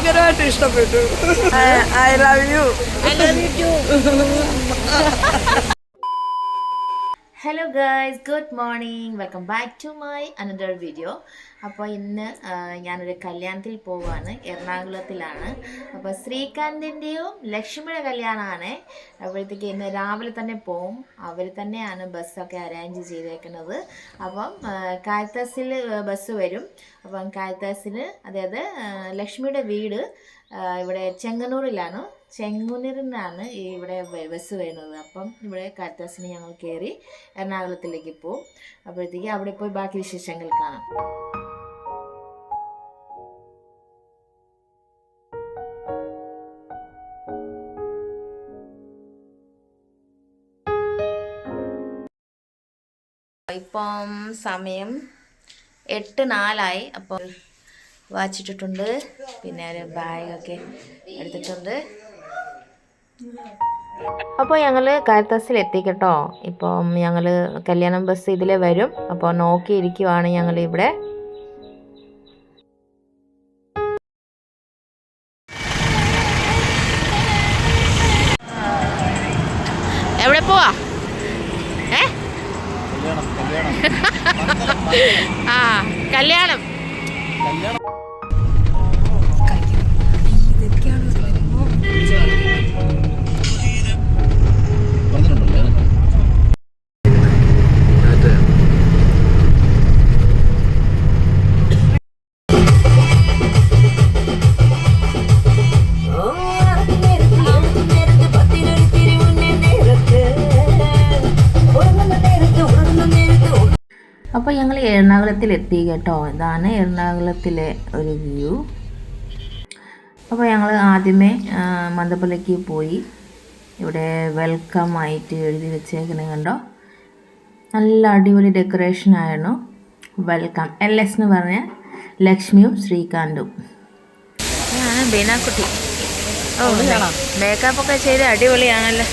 ഭയങ്കരമായിട്ട് ഇഷ്ടപ്പെട്ടു. I love you. Hello guys, good morning. Welcome back to my another video. അപ്പോൾ ഇന്ന് ഞാനൊരു കല്യാണത്തിൽ പോവുകയാണ്. എറണാകുളത്തിലാണ്. അപ്പോൾ ശ്രീകാന്തിൻ്റെയും ലക്ഷ്മിയുടെ കല്യാണമാണ്. അപ്പോഴത്തേക്ക് ഇന്ന് രാവിലെ തന്നെ പോവും. അവർ തന്നെയാണ് ബസ്സൊക്കെ അറേഞ്ച് ചെയ്തേക്കുന്നത്. അപ്പം കാൽത്താസിൽ ബസ് വരും. അപ്പം കാൽത്താസിൽ, അതായത് ലക്ഷ്മിയുടെ വീട് ഇവിടെ ചെങ്ങന്നൂരിലാണ്. ചെങ്ങന്നൂരിനാണ് ഇവിടെ ബസ് വരുന്നത്. അപ്പം ഇവിടെ കാൽത്താസിന് ഞങ്ങൾ കയറി എറണാകുളത്തിലേക്ക് പോവും. അപ്പോഴത്തേക്ക് അവിടെ പോയി ബാക്കി വിശേഷങ്ങൾ കാണാം. ഇപ്പം സമയം 8:04. അപ്പോൾ വാച്ചിട്ടിട്ടുണ്ട്, പിന്നെ ഒരു ബാഗൊക്കെ എടുത്തിട്ടുണ്ട്. അപ്പോൾ ഞങ്ങൾ കാൽത്താസിൽ എത്തിക്കട്ടോ. ഇപ്പം ഞങ്ങൾ കല്യാണം ബസ് ഇതിലേ വരും. അപ്പോൾ നോക്കിയിരിക്കുവാണ് ഞങ്ങൾ ഇവിടെ. എവിടെ പോവാ? ആ, കല്യാണം. അപ്പോൾ ഞങ്ങൾ എറണാകുളത്തിൽ എത്തി കേട്ടോ. ഇതാണ് എറണാകുളത്തിലെ ഒരു വ്യൂ. അപ്പോൾ ഞങ്ങൾ ആദ്യമേ മന്ദപ്പള്ളിക്ക് പോയി. ഇവിടെ വെൽക്കം ആയിട്ട് എഴുതി വെച്ചേക്കുന്നത് കണ്ടോ. നല്ല അടിപൊളി ഡെക്കറേഷൻ ആയിരുന്നു. വെൽക്കം LS എന്ന് പറഞ്ഞ ലക്ഷ്മിയും ശ്രീകാന്തും. ഞാൻ ബീനാക്കുട്ടി. ഓ, മേക്കപ്പൊക്കെ ചെയ്ത് അടിപൊളിയാണല്ലോ.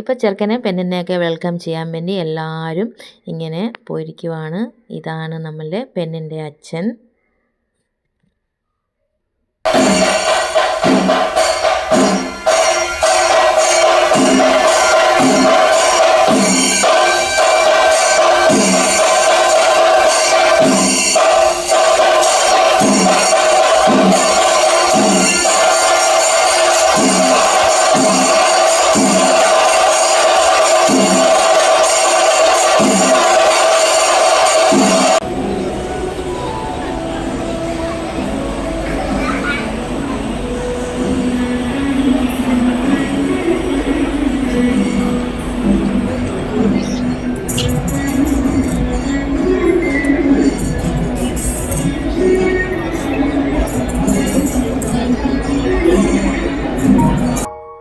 ഇപ്പോൾ ചെറുക്കനെ പെണ്ണിനെയൊക്കെ വെൽക്കം ചെയ്യാൻ വേണ്ടി എല്ലാവരും ഇങ്ങനെ പോയിരിക്കുവാണ്. ഇതാണ് നമ്മളുടെ പെണ്ണിൻ്റെ അച്ഛൻ.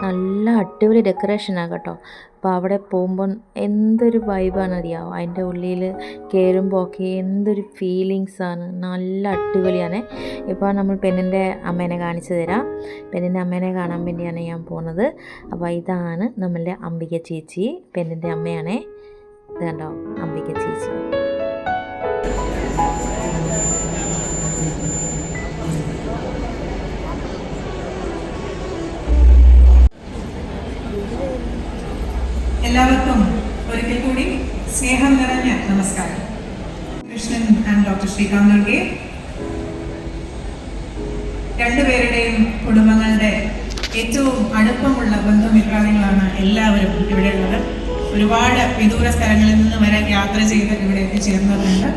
നല്ല അടിപൊളി ഡെക്കറേഷനാണ് കേട്ടോ. അപ്പോൾ അവിടെ പോകുമ്പം എന്തൊരു വൈബാണ് അറിയാമോ. അതിൻ്റെ ഉള്ളിൽ കയറുമ്പോൾ ഒക്കെ എന്തൊരു ഫീലിങ്സാണ്. നല്ല അടിപൊളിയാണ്. ഇപ്പോൾ നമ്മൾ പെണ്ണിൻ്റെ അമ്മേനെ കാണിച്ചു തരാം. പെണ്ണിൻ്റെ അമ്മേനെ കാണാൻ വേണ്ടിയാണ് ഞാൻ പോകുന്നത്. അപ്പോൾ ഇതാണ് നമ്മളുടെ അംബിക ചേച്ചി, പെണ്ണിൻ്റെ അമ്മയാണേ. ഇത് കണ്ടോ, അംബിക ചേച്ചി. എല്ലാവർക്കും ഒരിക്കൽ കൂടി സ്നേഹം നിറഞ്ഞ നമസ്കാരം. കൃഷ്ണൻ ആൻഡ് ഡോക്ടർ ശ്രീകാന്ത് ഖർഗെ രണ്ടുപേരുടെയും കുടുംബങ്ങളുടെ ഏറ്റവും അടുപ്പമുള്ള ബന്ധുമിത്രാദികളാണ് എല്ലാവരും ഇവിടെ ഉള്ളത്. ഒരുപാട് വിദൂര സ്ഥലങ്ങളിൽ നിന്ന് വരെ യാത്ര ചെയ്ത് ഇവിടെ എത്തിച്ചേർന്നവരുണ്ട്.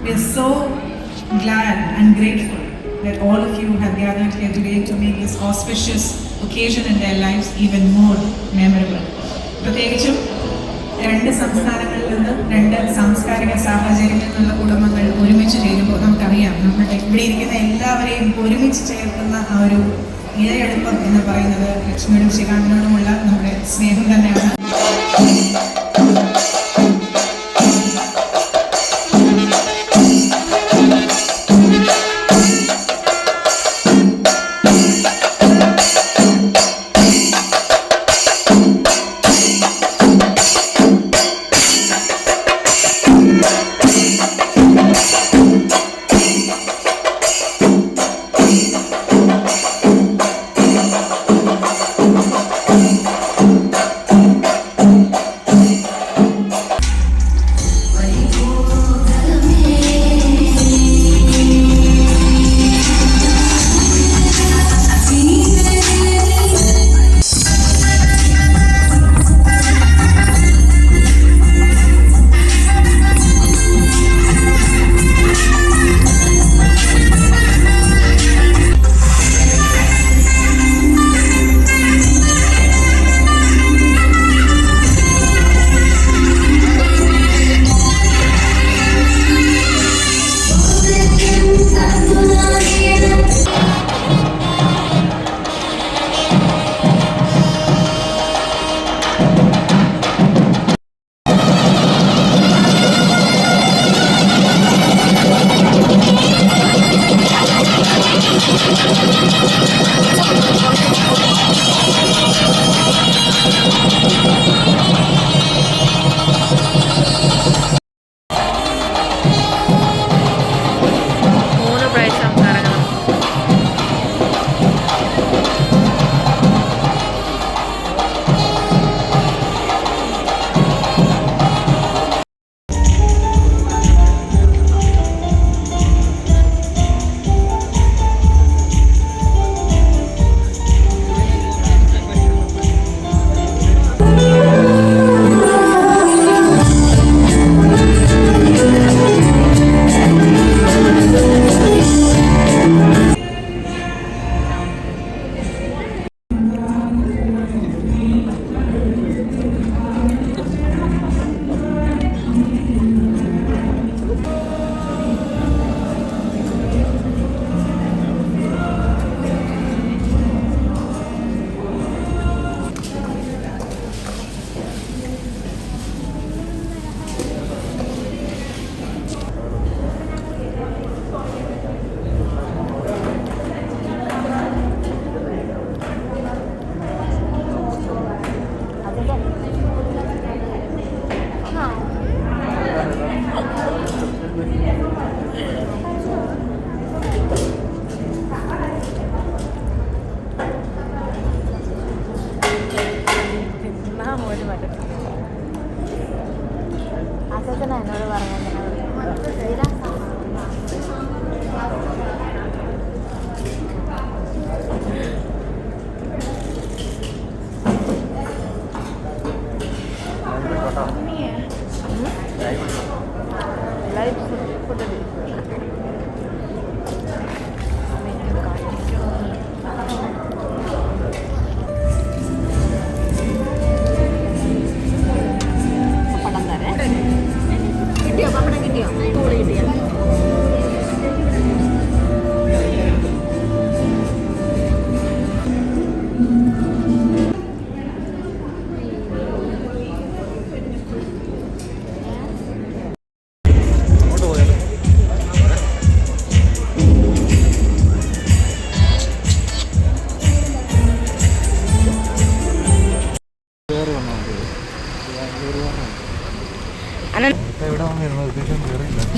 We are so glad and grateful that all of you have gathered here today to make this auspicious occasion in their lives even more memorable. പ്രത്യേകിച്ചും രണ്ട് സംസ്ഥാനങ്ങളിൽ നിന്നും രണ്ട് സാംസ്കാരിക സാഹചര്യങ്ങളിൽ നിന്നുള്ള കുടുംബങ്ങൾ ഒരുമിച്ച് ചേരുമ്പോൾ നമുക്കറിയാം, നമ്മുടെ ഇവിടെ ഇരിക്കുന്ന എല്ലാവരെയും ഒരുമിച്ച് ചേർക്കുന്ന ആ ഒരു ഇഴയടുപ്പം എന്ന് പറയുന്നത് ലക്ഷ്മിയോടും ശ്രീകാന്തിനോടുമുള്ള നമ്മുടെ സ്നേഹം തന്നെയാണ്.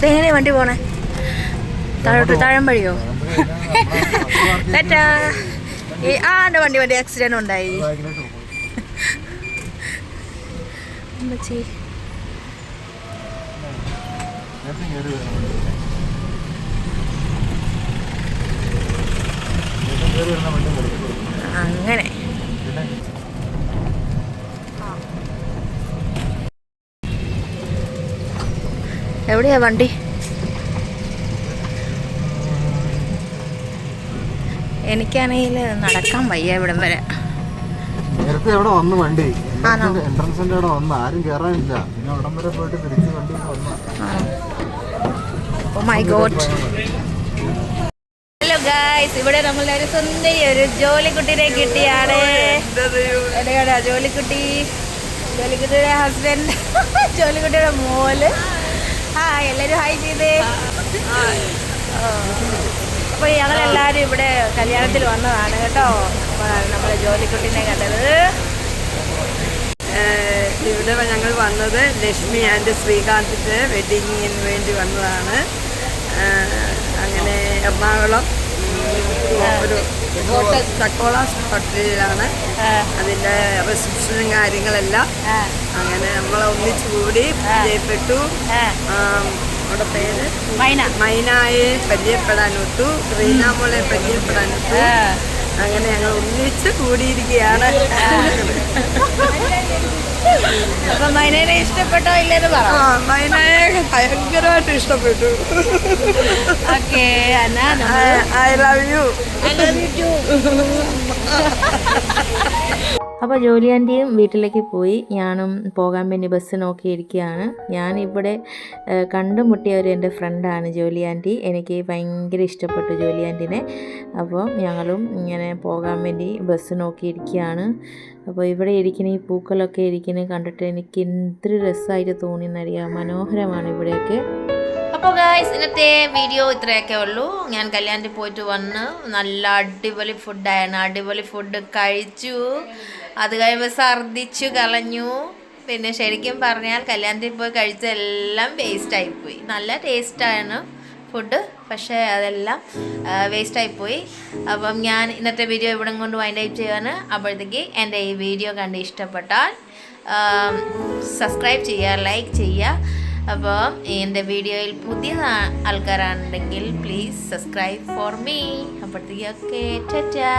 ഇതെങ്ങനെ വണ്ടി പോണേ? താഴോട്ട് താഴമ്പഴിയോ? തെറ്റാ. എൻ്റെ വണ്ടി ആക്സിഡന്റ് ഉണ്ടായി. അങ്ങനെ എവിടെയാ വണ്ടി? എനിക്കാണെങ്കിൽ നടക്കാൻ വയ്യ ഇവിടം വരെ. നേരത്തെ അവിടെ വന്നു വണ്ടി എൻട്രൻസിന്റെ അവിടെ വന്നു, ആരും കയറാനില്ല. പിന്നെ അവിടം വരെ പോയിട്ട് തിരിച്ച് വണ്ടി വന്നു. Oh my god. Hello guys, ഇവിടെ നമ്മളൊരു സുന്ദരി ഒരു ജോലിക്കുട്ടിനെ കിട്ടിയാണ്. എവിടെയാടാ ജോലിക്കുട്ടി? ജോലിക്കുട്ടിയുടെ ഹസ്ബൻഡ്, ജോലിക്കുട്ടിയുടെ മോള്. ഹായ്, എല്ലാവരും ഹായ് ചെയ്തേ. അപ്പോൾ ഞങ്ങളെല്ലാവരും ഇവിടെ കല്യാണത്തിൽ വന്നതാണ് കേട്ടോ. നമ്മളെ ജോലിക്കുട്ടിനെ കണ്ടത്. ഇവിടെ ഞങ്ങൾ വന്നത് ലക്ഷ്മി ആൻഡ് ശ്രീകാന്തിൻ്റെ വെഡിങ്ങിന് വേണ്ടി വന്നതാണ്. അങ്ങനെ എറണാകുളം ഒരു ചക്കോളാസ് ഹോട്ടലിലാണ് അതിൻ്റെ റിസപ്ഷനും കാര്യങ്ങളെല്ലാം. അങ്ങനെ നമ്മൾ ഒന്നിച്ചു കൂടി പരിചയപ്പെട്ടു. അവിടെ പേര് മൈനായെ പരിചയപ്പെടാനൊത്തു, റീനാമോളെ പരിചയപ്പെടാനൊത്തു. അങ്ങനെ ഞങ്ങൾ ഒന്നിച്ച് കൂടിയിരിക്കുകയാണ്. അപ്പൊ മൈനയെ ഇഷ്ടപ്പെട്ടോ ഇല്ലെന്ന് പറ. മൈനയെ ഭയങ്കരമായിട്ട് ഇഷ്ടപ്പെട്ടു. Okay, I love U. അപ്പോൾ ജോലി ആൻറ്റിയും വീട്ടിലേക്ക് പോയി. ഞാനും പോകാൻ വേണ്ടി ബസ് നോക്കിയിരിക്കുകയാണ്. ഞാനിവിടെ കണ്ടുമുട്ടിയ ഒരു എൻ്റെ ഫ്രണ്ടാണ് ജോലി ആൻറ്റി. എനിക്ക് ഭയങ്കര ഇഷ്ടപ്പെട്ടു ജോലി ആൻറ്റിനെ. അപ്പോൾ ഞങ്ങളും ഇങ്ങനെ പോകാൻ വേണ്ടി ബസ് നോക്കിയിരിക്കുകയാണ്. അപ്പോൾ ഇവിടെ ഇരിക്കുന്ന ഈ പൂക്കളൊക്കെ ഇരിക്കുന്നത് കണ്ടിട്ട് എനിക്ക് എന്തൊരു രസമായിട്ട് തോന്നിയെന്നറിയാം. മനോഹരമാണ് ഇവിടെയൊക്കെ. അപ്പോൾ ഗായ്സ്, ഇന്നത്തെ വീഡിയോ ഇത്രയൊക്കെ ഉള്ളൂ. ഞാൻ കല്യാണത്തിൽ പോയിട്ട് വന്ന് നല്ല അടിപൊളി ഫുഡായിരുന്നു. അടിപൊളി ഫുഡ് കഴിച്ചു. അത് കഴിയുമ്പോൾ ഛർദ്ദിച്ചു കളഞ്ഞു. പിന്നെ ശരിക്കും പറഞ്ഞാൽ കല്യാണത്തിൽ പോയി കഴിച്ചതെല്ലാം വേസ്റ്റായിപ്പോയി. നല്ല ടേസ്റ്റാണ് ഫുഡ്, പക്ഷേ അതെല്ലാം വേസ്റ്റായിപ്പോയി. അപ്പം ഞാൻ ഇന്നത്തെ വീഡിയോ ഇവിടെ കൊണ്ട് വൈൻഡ് അപ്പ് ചെയ്യുകയാണ്. അപ്പോഴത്തേക്ക് എൻ്റെ ഈ വീഡിയോ കണ്ട് ഇഷ്ടപ്പെട്ടാൽ സബ്സ്ക്രൈബ് ചെയ്യുക, ലൈക്ക് ചെയ്യുക. അപ്പം എൻ്റെ വീഡിയോയിൽ പുതിയ ആൾക്കാരാണെങ്കിൽ പ്ലീസ് സബ്സ്ക്രൈബ് ഫോർ മീ. അപ്പോഴത്തേക്ക് ഓക്കെ, ടാറ്റാ.